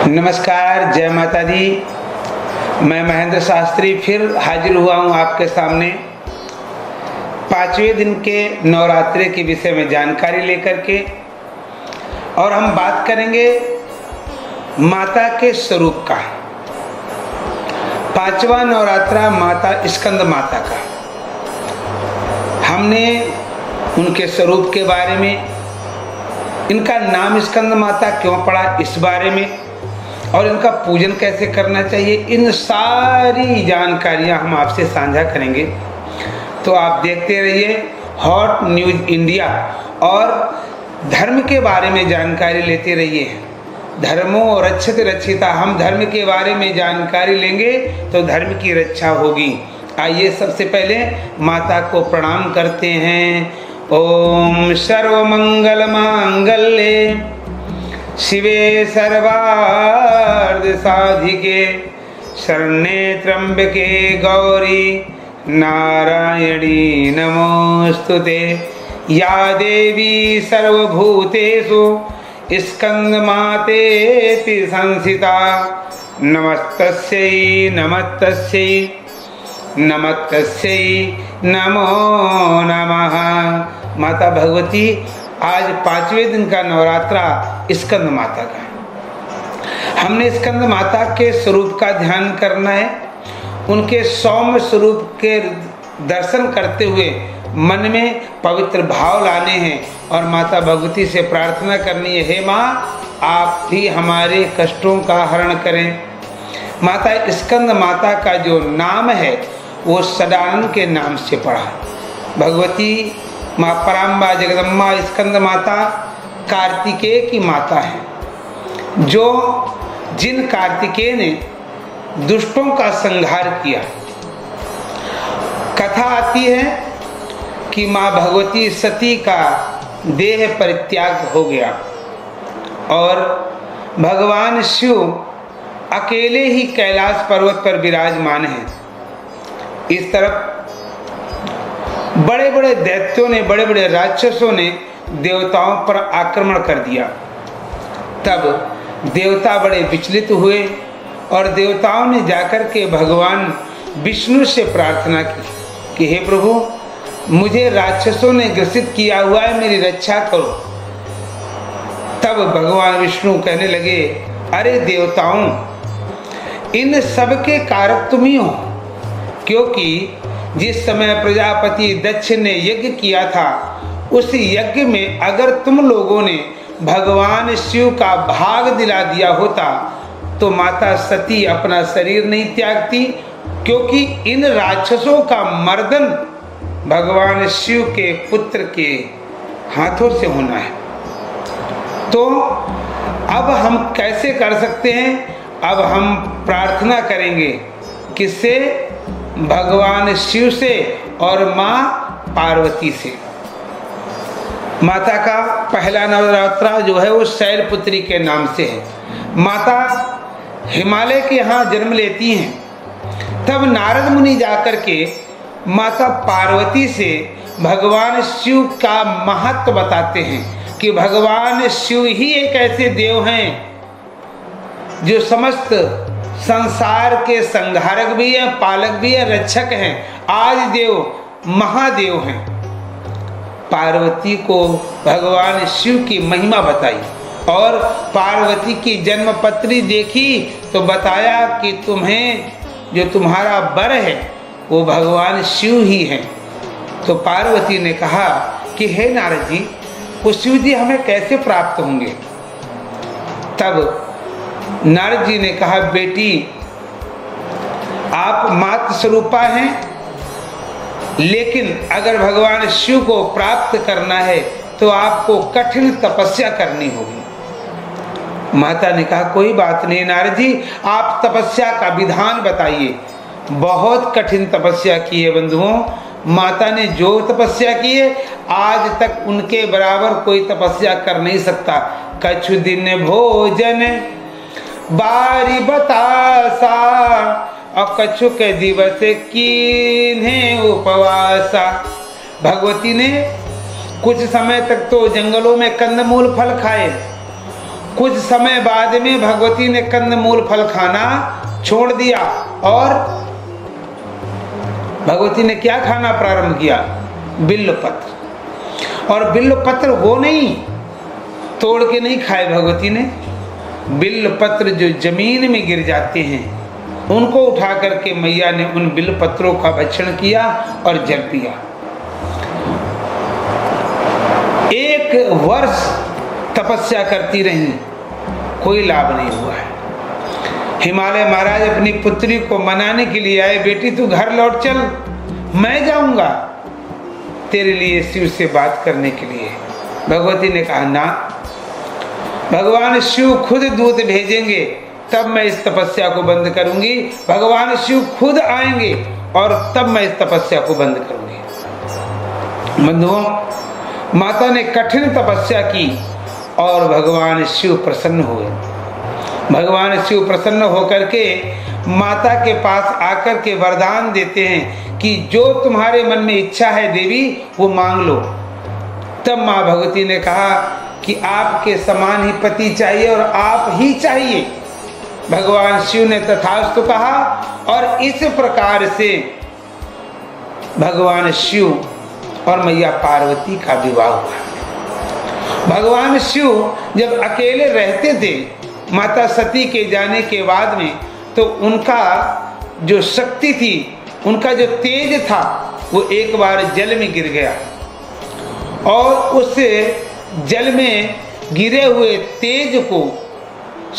नमस्कार, जय माता दी। मैं महेंद्र शास्त्री फिर हाजिर हुआ हूँ आपके सामने 5वें दिन के नवरात्रि के विषय में जानकारी लेकर के। और हम बात करेंगे माता के स्वरूप का। 5वां नवरात्रा माता स्कंद माता का। हमने उनके स्वरूप के बारे में, इनका नाम स्कंद माता क्यों पड़ा इस बारे में, और इनका पूजन कैसे करना चाहिए, इन सारी जानकारियां हम आपसे साझा करेंगे। तो आप देखते रहिए हॉट न्यूज़ इंडिया और धर्म के बारे में जानकारी लेते रहिए। धर्मो रक्षित रक्षिता, हम धर्म के बारे में जानकारी लेंगे तो धर्म की रक्षा होगी। आइए सबसे पहले माता को प्रणाम करते हैं। ओम सर्वमंगल मांगल्ये शिवे सर्वार्थ साधिके शरण्ये त्र्यंबके गौरी नारायणी नमोस्तुते। या देवी सर्वभूतेषु स्कंदमातेति संस्थिता नमस्तस्यै नमस्तस्यै नमस्तस्यै नमो नमः। माता भगवती, आज 5वें दिन का नवरात्रा स्कंद माता का। हमने स्कंद माता के स्वरूप का ध्यान करना है। उनके सौम्य स्वरूप के दर्शन करते हुए मन में पवित्र भाव लाने हैं और माता भगवती से प्रार्थना करनी है, हे माँ आप भी हमारे कष्टों का हरण करें। माता स्कंद माता का जो नाम है वो सदानंद के नाम से पड़ा। भगवती माँ पराम्बा जगदम्बा स्कंद माता कार्तिकेय की माता है, जो जिन कार्तिकेय ने दुष्टों का संहार किया। कथा आती है कि माँ भगवती सती का देह परित्याग हो गया और भगवान शिव अकेले ही कैलाश पर्वत पर विराजमान हैं। इस तरफ बड़े बड़े दैत्यों ने, बड़े बड़े राक्षसों ने देवताओं पर आक्रमण कर दिया। तब देवता बड़े विचलित हुए और देवताओं ने जाकर के भगवान विष्णु से प्रार्थना की कि हे प्रभु, मुझे राक्षसों ने ग्रसित किया हुआ है, मेरी रक्षा करो। तब भगवान विष्णु कहने लगे, अरे देवताओं, इन सब के कारक तुम ही हो, क्योंकि जिस समय प्रजापति दक्ष ने यज्ञ किया था, उस यज्ञ में अगर तुम लोगों ने भगवान शिव का भाग दिला दिया होता तो माता सती अपना शरीर नहीं त्यागती, क्योंकि इन राक्षसों का मर्दन भगवान शिव के पुत्र के हाथों से होना है। तो अब हम कैसे कर सकते हैं? अब हम प्रार्थना करेंगे किससे? भगवान शिव से और माँ पार्वती से। माता का पहला नवरात्रा जो है वो शैलपुत्री के नाम से है। माता हिमालय के यहाँ जन्म लेती हैं। तब नारद मुनि जाकर के माता पार्वती से भगवान शिव का महत्व बताते हैं कि भगवान शिव ही एक ऐसे देव हैं जो समस्त संसार के संहारक भी है, पालक भी है, रक्षक हैं, आदि देव महादेव हैं। पार्वती को भगवान शिव की महिमा बताई और पार्वती की जन्म पत्री देखी तो बताया कि तुम्हें जो तुम्हारा वर है वो भगवान शिव ही हैं। तो पार्वती ने कहा कि हे नारद जी, वो शिव जी हमें कैसे प्राप्त होंगे? तब नारद जी ने कहा, बेटी आप मातृ स्वरूपा हैं, लेकिन अगर भगवान शिव को प्राप्त करना है तो आपको कठिन तपस्या करनी होगी। माता ने कहा, कोई बात नहीं नारद जी, आप तपस्या का विधान बताइए। बहुत कठिन तपस्या की है बंधुओं। माता ने जो तपस्या की है आज तक उनके बराबर कोई तपस्या कर नहीं सकता। कछु दिन भोजन बारी बतासा और कछु के दिवस कीन्हे उपवासा। भगवती ने कुछ समय तक तो जंगलों में कंदमूल फल खाए कुछ समय बाद में भगवती ने कंदमूल फल खाना छोड़ दिया और भगवती ने क्या खाना प्रारंभ किया? बिल्वपत्र। और बिल्वपत्र वो नहीं तोड़ के नहीं खाए भगवती ने, बिल्वपत्र जो जमीन में गिर जाते हैं उनको उठा करके मैया ने उन बिल्वपत्रों का भक्षण किया और जल पिया। 1 वर्ष तपस्या करती रही, कोई लाभ नहीं हुआ है। हिमालय महाराज अपनी पुत्री को मनाने के लिए आए, बेटी तू घर लौट चल, मैं जाऊंगा तेरे लिए शिव से बात करने के लिए। भगवती ने कहा ना, भगवान शिव खुद दूत भेजेंगे तब मैं इस तपस्या को बंद करूंगी। भगवान शिव खुद आएंगे और तब मैं इस तपस्या को बंद करूंगी। बंधुओं, माता ने कठिन तपस्या की और भगवान शिव प्रसन्न हुए। भगवान शिव प्रसन्न होकर के माता के पास आकर के वरदान देते हैं कि जो तुम्हारे मन में इच्छा है देवी वो मांग लो। तब माँ भगवती ने कहा कि आपके समान ही पति चाहिए और आप ही चाहिए। भगवान शिव ने तथास्तु कहा और इस प्रकार से भगवान शिव और मैया पार्वती का विवाह हुआ। भगवान शिव जब अकेले रहते थे माता सती के जाने के बाद में, तो उनका जो शक्ति थी, उनका जो तेज था, वो एक बार जल में गिर गया और उस जल में गिरे हुए तेज को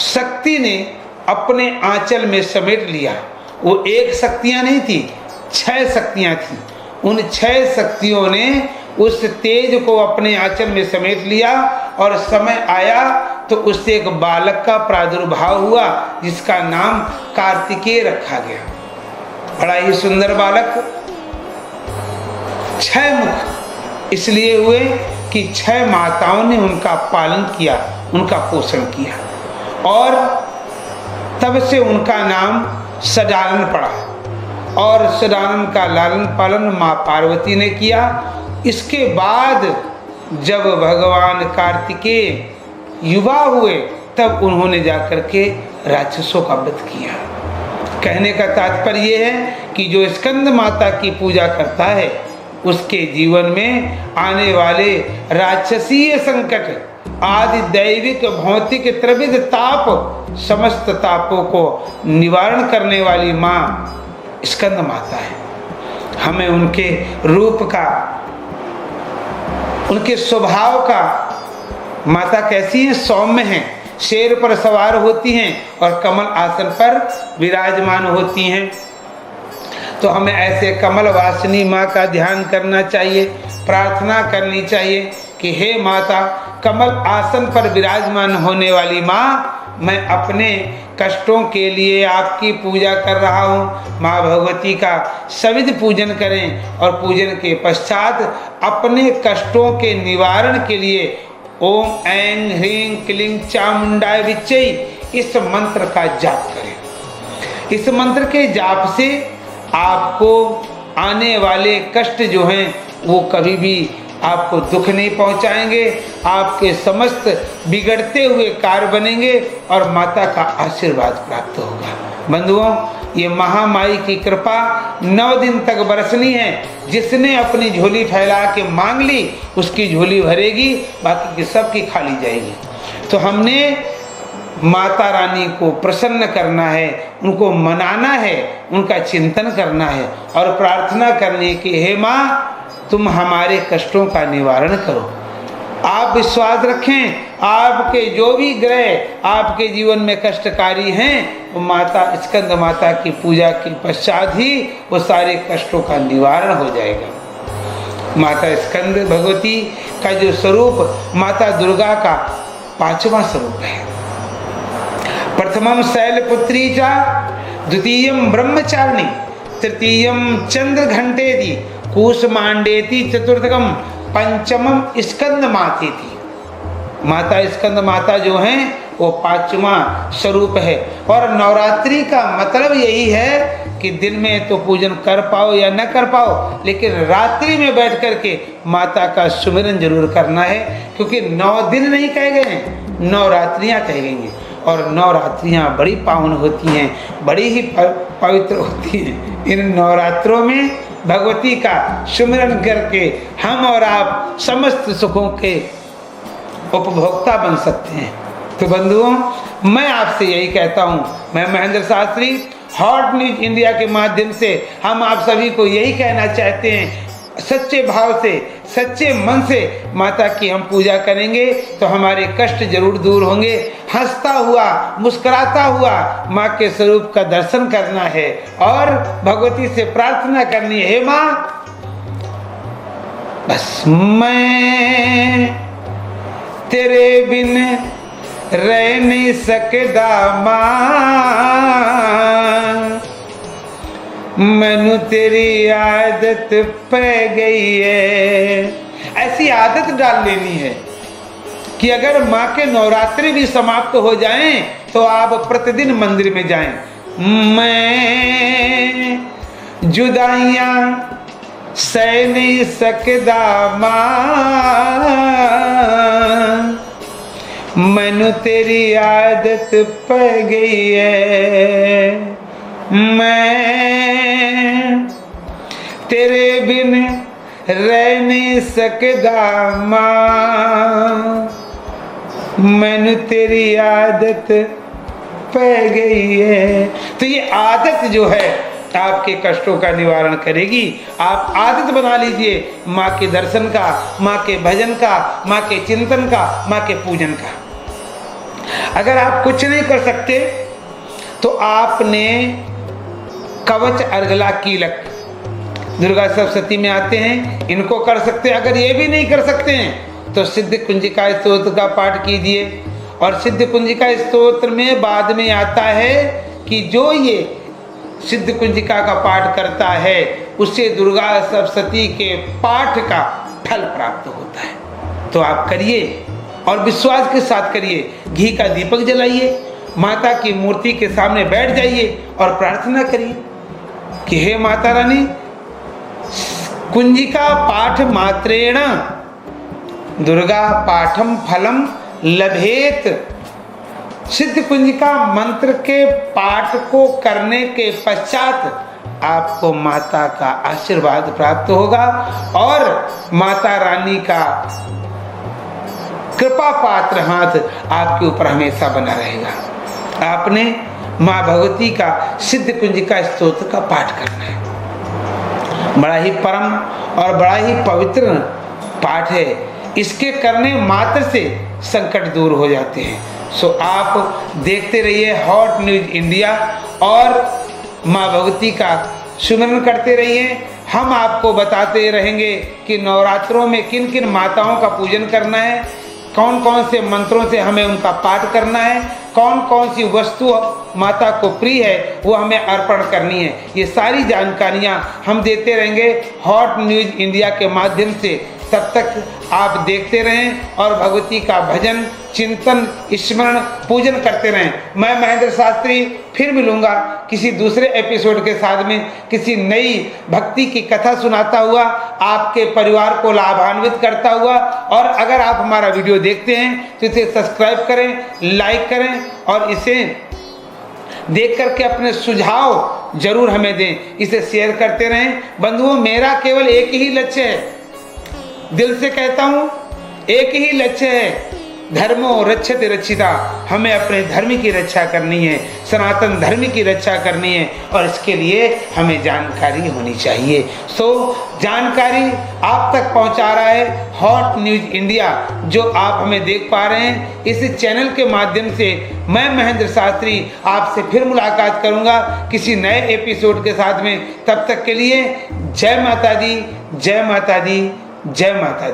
शक्ति ने अपने आंचल में समेट लिया। वो एक शक्तियां नहीं थी, 6 शक्तियां थी। उन 6 शक्तियों ने उस तेज को अपने आंचल में समेट लिया और समय आया तो उससे एक बालक का प्रादुर्भाव हुआ जिसका नाम कार्तिकेय रखा गया। बड़ा ही सुंदर बालक, 6 मुख इसलिए हुए कि 6 माताओं ने उनका पालन किया, उनका पोषण किया और तब से उनका नाम सदानंद पड़ा और सदानंद का लालन पालन माँ पार्वती ने किया। इसके बाद जब भगवान कार्तिकेय युवा हुए तब उन्होंने जाकर के राक्षसों का वध किया। कहने का तात्पर्य है कि जो स्कंद माता की पूजा करता है उसके जीवन में आने वाले राक्षसीय संकट आदि दैविक भौतिक त्रिविध ताप, समस्त तापों को निवारण करने वाली माँ स्कंद माता है। हमें उनके रूप का, उनके स्वभाव का, माता कैसी है? सौम्य है, शेर पर सवार होती हैं और कमल आसन पर विराजमान होती हैं। तो हमें ऐसे कमल वासिनी माँ का ध्यान करना चाहिए, प्रार्थना करनी चाहिए कि हे माता, कमल आसन पर विराजमान होने वाली माँ, मैं अपने कष्टों के लिए आपकी पूजा कर रहा हूँ। माँ भगवती का सविध पूजन करें और पूजन के पश्चात अपने कष्टों के निवारण के लिए ओम ऐं ह्रीं क्लीं चामुंडाय विच्चै इस मंत्र का जाप करें। इस मंत्र के जाप से आपको आने वाले कष्ट जो हैं वो कभी भी आपको दुख नहीं पहुंचाएंगे। आपके समस्त बिगड़ते हुए कार्य बनेंगे और माता का आशीर्वाद प्राप्त होगा। बंधुओं, ये महामाई की कृपा 9 दिन तक बरसनी है। जिसने अपनी झोली फैला के मांग ली उसकी झोली भरेगी, बाकी की सबकी खाली जाएगी। तो हमने माता रानी को प्रसन्न करना है, उनको मनाना है, उनका चिंतन करना है और प्रार्थना करनी है कि हे माँ, तुम हमारे कष्टों का निवारण करो। आप विश्वास रखें, आपके जो भी ग्रह आपके जीवन में कष्टकारी हैं वो माता स्कंद माता की पूजा के पश्चात ही वो सारे कष्टों का निवारण हो जाएगा। माता स्कंद भगवती का जो स्वरूप माता दुर्गा का 5वां स्वरूप है। प्रथमम शैलपुत्री च, द्वितीयम ब्रह्मचारिणी, तृतीयम चंद्र घंटेति, कूष्मांडेति, चतुर्थकम पंचमम स्कंद माती थी। माता स्कंद माता जो हैं वो 5वां स्वरूप है। और नवरात्रि का मतलब यही है कि दिन में तो पूजन कर पाओ या न कर पाओ, लेकिन रात्रि में बैठ कर के माता का सुमिरन जरूर करना है, क्योंकि 9 दिन नहीं कहे गए हैं, नवरात्रियाँ कही गई हैं। और नवरात्रियाँ बड़ी पावन होती हैं, बड़ी ही पवित्र होती हैं। इन नवरात्रों में भगवती का सुमिरन करके हम और आप समस्त सुखों के उपभोक्ता बन सकते हैं। तो बंधुओं, मैं आपसे यही कहता हूँ, मैं Mahendra Shastri hot news India के माध्यम से हम आप सभी को यही कहना चाहते हैं, सच्चे भाव से, सच्चे मन से माता की हम पूजा करेंगे तो हमारे कष्ट जरूर दूर होंगे। हंसता हुआ, मुस्कुराता हुआ माँ के स्वरूप का दर्शन करना है और भगवती से प्रार्थना करनी है, हे माँ बस मैं तेरे बिन रह नहीं सकदा मां, मैनू तेरी आदत पै गई है। ऐसी आदत डाल लेनी है कि अगर माँ के नवरात्रि भी समाप्त हो जाएं तो आप प्रतिदिन मंदिर में जाएं। मैं जुदाइयां सह नहीं सकदा मां, मैनू तेरी आदत पै गई है। मैं तेरे बिन रह नहीं सकदा मां, मैनू तेरी आदत पै गई है। तो ये आदत जो है आपके कष्टों का निवारण करेगी। आप आदत बना लीजिए माँ के दर्शन का, माँ के भजन का, माँ के चिंतन का, माँ के पूजन का। अगर आप कुछ नहीं कर सकते तो आपने कवच, अर्गला, कीलक, दुर्गा सप्तशती में आते हैं, इनको कर सकते हैं। अगर ये भी नहीं कर सकते हैं तो सिद्ध कुंजिका स्तोत्र का पाठ कीजिए। और सिद्ध कुंजिका स्तोत्र में बाद में आता है कि जो ये सिद्ध कुंजिका का पाठ करता है उससे दुर्गा सप्तशती के पाठ का फल प्राप्त होता है। तो आप करिए और विश्वास के साथ करिए। घी का दीपक जलाइए, माता की मूर्ति के सामने बैठ जाइए और प्रार्थना करिए कि हे माता रानी, कुंजिका पाठ मात्रेण दुर्गा पाठम फलम लभेत। सिद्ध कुंजिका मंत्र के पाठ को करने के पश्चात आपको माता का आशीर्वाद प्राप्त होगा और माता रानी का कृपा पात्र हाथ आपके ऊपर हमेशा बना रहेगा। आपने माँ भगवती का सिद्ध कुंजिका स्तोत्र का पाठ करना है। बड़ा ही परम और बड़ा ही पवित्र पाठ है। इसके करने मात्र से संकट दूर हो जाते हैं। सो आप देखते रहिए हॉट न्यूज इंडिया और माँ भगवती का सुमिरन करते रहिए। हम आपको बताते रहेंगे कि नवरात्रों में किन किन माताओं का पूजन करना है, कौन कौन से मंत्रों से हमें उनका पाठ करना है, कौन कौन सी वस्तु माता को प्रिय है वो हमें अर्पण करनी है। ये सारी जानकारियाँ हम देते रहेंगे हॉट न्यूज इंडिया के माध्यम से। तब तक आप देखते रहें और भगवती का भजन, चिंतन, स्मरण, पूजन करते रहें। मैं महेंद्र शास्त्री फिर मिलूंगा किसी दूसरे एपिसोड के साथ में, किसी नई भक्ति की कथा सुनाता हुआ, आपके परिवार को लाभान्वित करता हुआ। और अगर आप हमारा वीडियो देखते हैं तो इसे सब्सक्राइब करें, लाइक करें और इसे देख करके अपने सुझाव जरूर हमें दें, इसे शेयर करते रहें। बंधुओं, मेरा केवल एक ही लक्ष्य है, दिल से कहता हूँ, एक ही लक्ष्य है, धर्मो रक्षते रक्षिता। हमें अपने धर्म की रक्षा करनी है, सनातन धर्म की रक्षा करनी है और इसके लिए हमें जानकारी होनी चाहिए। सो जानकारी आप तक पहुंचा रहा है हॉट न्यूज इंडिया, जो आप हमें देख पा रहे हैं। इस चैनल के माध्यम से मैं महेंद्र शास्त्री आपसे फिर मुलाकात करूंगा किसी नए एपिसोड के साथ में। तब तक के लिए जय माता दी, जय माता दी, जय माता दी।